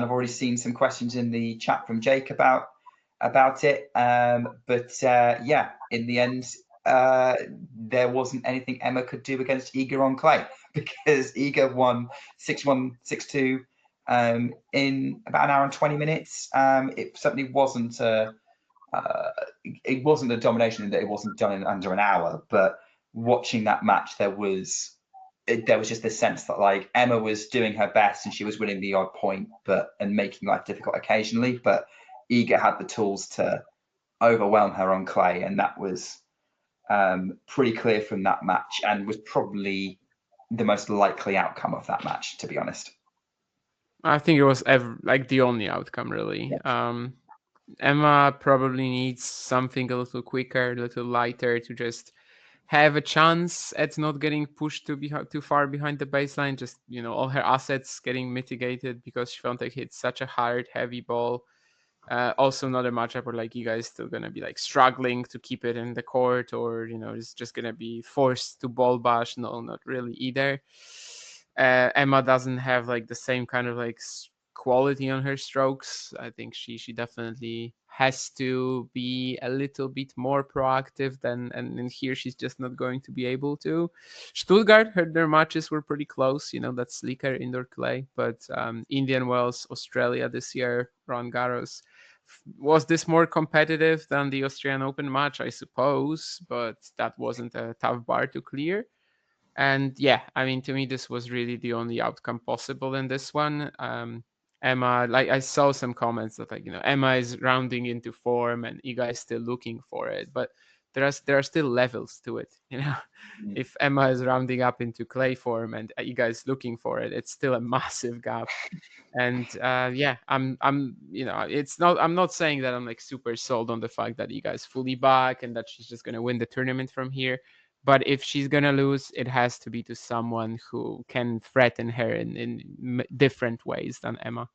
I've already seen some questions in the chat from Jake about it. Yeah, in the end, there wasn't anything Emma could do against Iga on clay, because Iga won 6-1, 6-2 in about an hour and 20 minutes. It certainly wasn't it wasn't a domination in that it wasn't done in under an hour, but watching that match, there was just this sense that like Emma was doing her best and she was winning the odd point, and making life difficult occasionally. But Iga had the tools to overwhelm her on clay, and that was pretty clear from that match, and was probably the most likely outcome of that match, to be honest. I think it was like the only outcome, really. Yeah. Emma probably needs something a little quicker, a little lighter to just have a chance at not getting pushed too far behind the baseline. Just, all her assets getting mitigated, because Swiatek hits such a hard, heavy ball. Also, another matchup where like Iga is still gonna be like struggling to keep it in the court, or is just gonna be forced to ball bash. No, not really either. Emma doesn't have like the same kind of like quality on her strokes. I think she definitely has to be a little bit more proactive and here she's just not going to be able to. Stuttgart, their matches were pretty close. That's sleeker indoor clay, but Indian Wells, Australia this year, Roland Garros. Was this more competitive than the Australian Open match? I suppose, but that wasn't a tough bar to clear. And yeah, I mean, to me, this was really the only outcome possible in this one. Emma, like I saw some comments that like, Emma is rounding into form and Iga is still looking for it, but there are still levels to it. If Emma is rounding up into clay form and Iga is looking for it, it's still a massive gap. And yeah, I'm I'm not saying that I'm like super sold on the fact that Iga is fully back and that she's just gonna win the tournament from here. But if she's gonna lose, it has to be to someone who can threaten her in different ways than Emma.